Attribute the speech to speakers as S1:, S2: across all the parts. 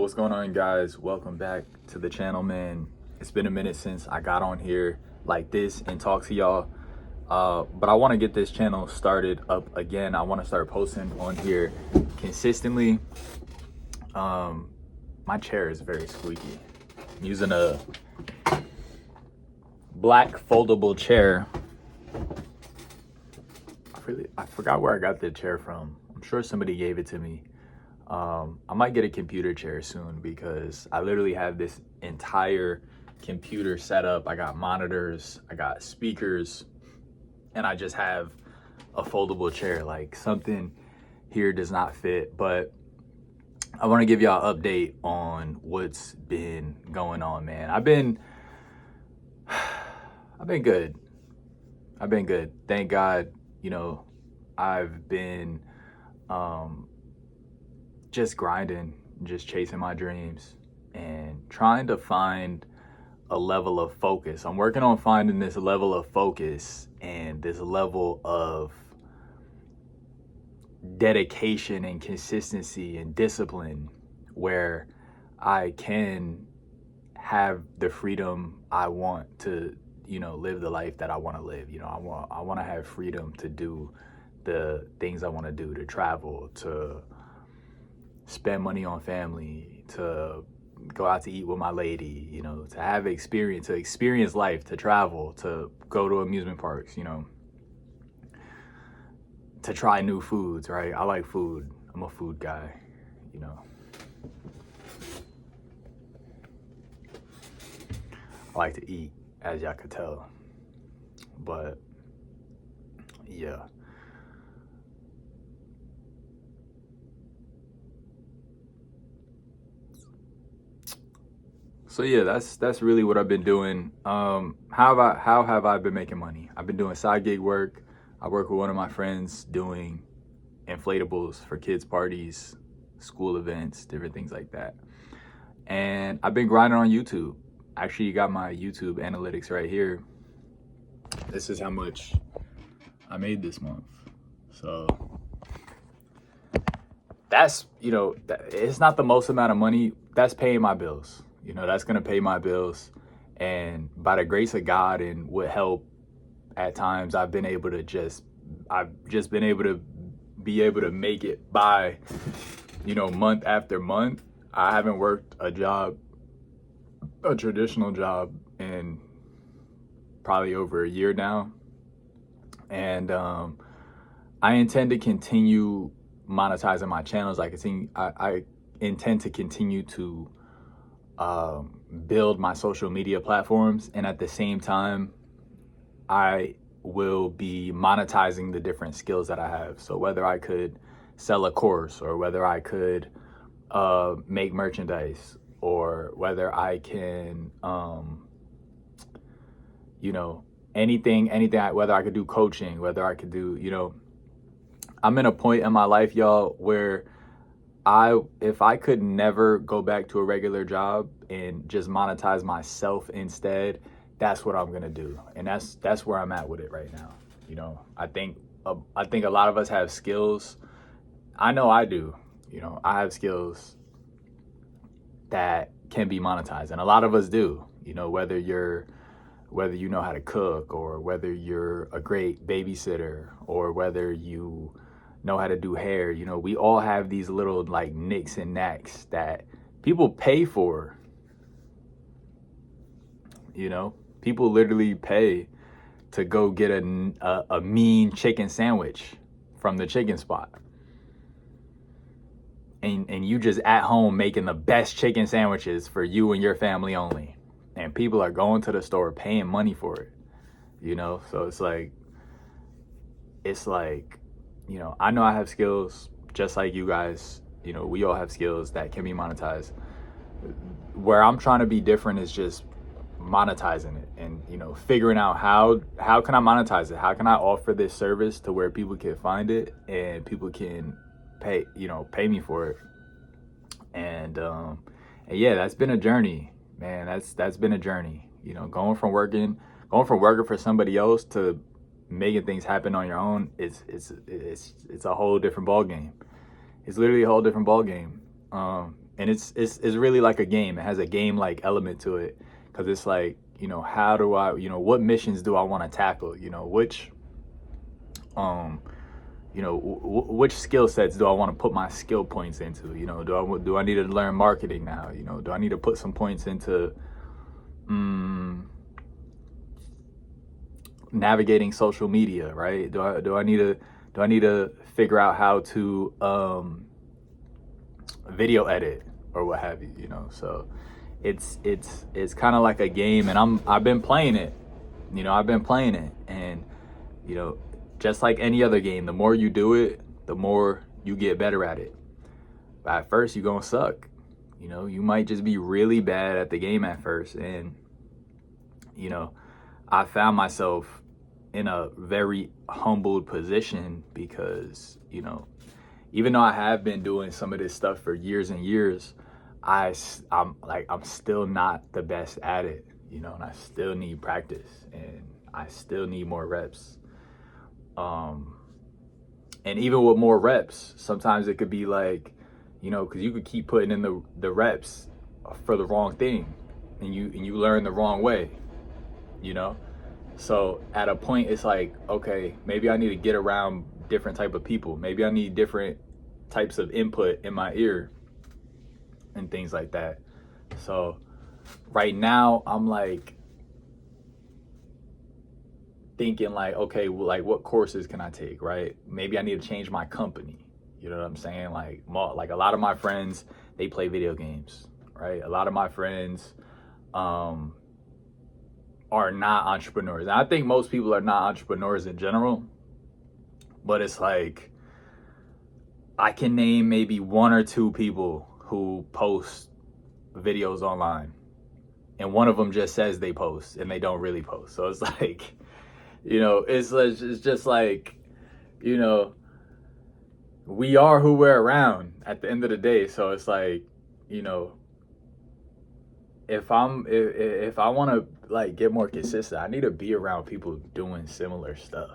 S1: What's going on, guys? Welcome back to the channel, man. It's been a minute since I got on here like this and talk to y'all, but I want to get this channel started up again. I want to start posting on here consistently. My chair is very squeaky. I'm using a black foldable chair. I forgot where I got the chair from. I'm sure somebody gave it to me. I might get a computer chair soon because I literally have this entire computer set up. I got monitors, I got speakers, and I just have a foldable chair. Like, something here does not fit, but I want to give y'all an update on what's been going on, man. I've been good. I've been good. Thank God. I've been just grinding, just chasing my dreams and trying to find a level of focus. I'm working on finding this level of focus and this level of dedication and consistency and discipline where I can have the freedom I want to, live the life that I want to live. I want to have freedom to do the things I want to do, to travel, to spend money on family, to go out to eat with my lady, to have experience, to experience life, to travel, to go to amusement parks, to try new foods, right? I like food. I'm a food guy, I like to eat, as y'all could tell. But yeah. So yeah, that's really what I've been doing. How have I been making money? I've been doing side gig work. I work with one of my friends doing inflatables for kids' parties, school events, different things like that. And I've been grinding on YouTube. Actually, you got my YouTube analytics right here. This is how much I made this month. So that's, it's not the most amount of money. That's paying my bills. That's going to pay my bills. And by the grace of God and with help, at times I've been able to be able to make it by, month after month. I haven't worked a traditional job in probably over a year now. And I intend to continue monetizing my channels. I intend to continue to build my social media platforms, and at the same time I will be monetizing the different skills that I have. So whether I could sell a course, or whether I could make merchandise, or whether I can anything, whether I could do coaching, whether I could do, I'm in a point in my life, y'all, where if I could never go back to a regular job and just monetize myself instead, that's what I'm gonna do. And that's where I'm at with it right now. I think a lot of us have skills. I know I do. I have skills that can be monetized, and a lot of us do. Whether you know how to cook, or whether you're a great babysitter, or whether you know how to do hair, we all have these little like nicks and knacks that people pay for. People literally pay to go get a mean chicken sandwich from the chicken spot, and you just at home making the best chicken sandwiches for you and your family only, and people are going to the store paying money for it. So it's like I know I have skills just like you guys. We all have skills that can be monetized. Where I'm trying to be different is just monetizing it, and figuring out how can I monetize it? How can I offer this service to where people can find it and people can pay me for it? And yeah, that's been a journey, man. That's been a journey. Going from working for somebody else to making things happen on your own, it's a whole different ball game. It's literally a whole different ball game. And it's really like a game. It has a game like element to it, because it's like, how do I, what missions do I want to tackle? Which which skill sets do I want to put my skill points into? Do I need to learn marketing now? Do I need to put some points into navigating social media, right? Do I need to figure out how to video edit or what have you? So it's kind of like a game, and I've been playing it. And just like any other game, the more you do it, the more you get better at it. But at first, you're gonna suck. You might just be really bad at the game at first, and I found myself in a very humbled position because, even though I have been doing some of this stuff for years and years, I'm still not the best at it, and I still need practice, and I still need more reps. And even with more reps, sometimes it could be like, because you could keep putting in the reps for the wrong thing, and you learn the wrong way. So at a point, it's like, okay, maybe I need to get around different type of people. Maybe I need different types of input in my ear and things like that. So right now, I'm like thinking like, okay, well, like what courses can I take, right? Maybe I need to change my company. You know what I'm saying? Like a lot of my friends, they play video games, right? A lot of my friends are not entrepreneurs. And I think most people are not entrepreneurs in general, but it's like, I can name maybe one or two people who post videos online, and one of them just says they post and they don't really post. So it's like, it's just like, we are who we're around at the end of the day. So it's like, if I want to like get more consistent, I need to be around people doing similar stuff.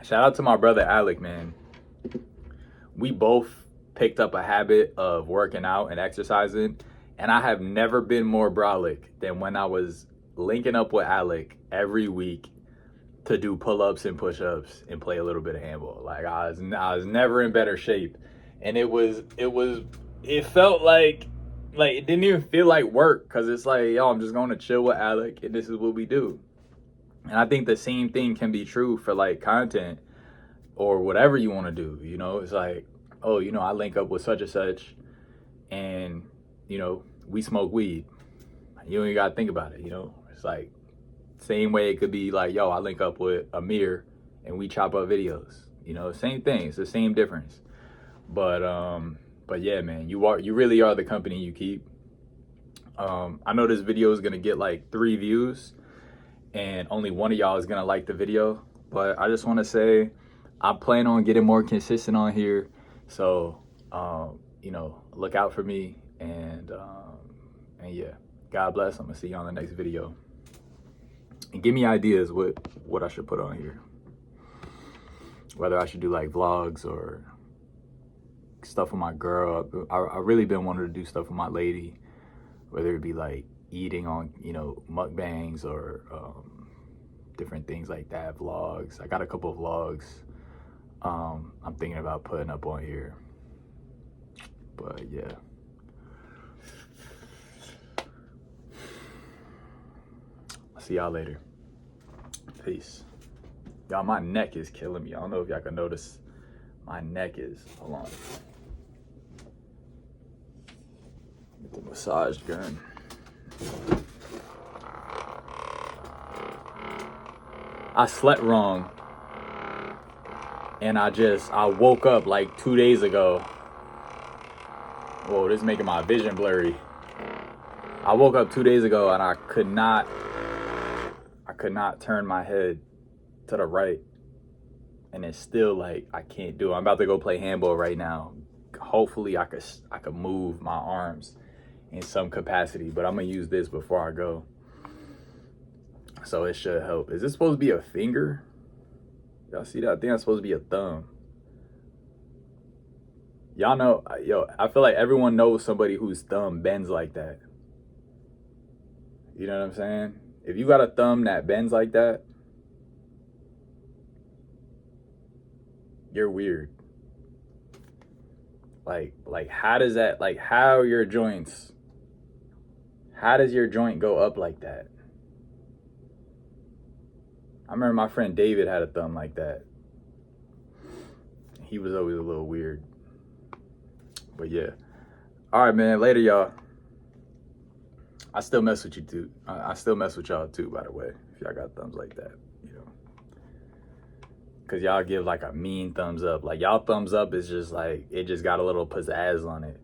S1: Shout out to my brother Alec, man. We both picked up a habit of working out and exercising, and I have never been more brolic than when I was linking up with Alec every week to do pull-ups and push-ups and play a little bit of handball. Like I was never in better shape, and it felt like it didn't even feel like work, because it's like, yo, I'm just going to chill with Alec and this is what we do. And I think the same thing can be true for like content or whatever you want to do. It's like, oh, I link up with such and such, and we smoke weed. You don't even gotta think about it. It's like, same way it could be like, yo, I link up with Amir and we chop up videos. Same thing. It's the same difference. But yeah, man, you really are the company you keep. I know this video is gonna get like 3 views, and only one of y'all is gonna like the video. But I just want to say, I plan on getting more consistent on here. So look out for me, and yeah, God bless. I'm gonna see you on the next video, and give me ideas what I should put on here, whether I should do like vlogs or stuff with my girl. I really been wanting to do stuff with my lady, whether it be like eating on mukbangs or different things like that, vlogs. I got a couple of vlogs I'm thinking about putting up on here. But yeah, I'll see y'all later. Peace. Y'all, my neck is killing me. I don't know if y'all can notice. My neck is, hold on. Get the massage gun. I slept wrong, and I woke up like 2 days ago. Whoa, this is making my vision blurry. I woke up 2 days ago and I could not turn my head to the right, and it's still like I can't do it. I'm about to go play handball right now. Hopefully I could move my arms in some capacity, but I'm gonna use this before I go, so it should help. Is this supposed to be a finger? Y'all see that? I think that's supposed to be a thumb. Y'all know, yo, I feel like everyone knows somebody whose thumb bends like that. You know what I'm saying? If you got a thumb that bends like that, you're weird. Like how does that, like how your joints, how does your joint go up like that? I remember my friend David had a thumb like that. He was always a little weird. But yeah. All right, man. Later, y'all. I still mess with you too. I still mess with y'all too, by the way. If y'all got thumbs like that, you know. Cause y'all give like a mean thumbs up. Like y'all thumbs up is just like, it just got a little pizzazz on it.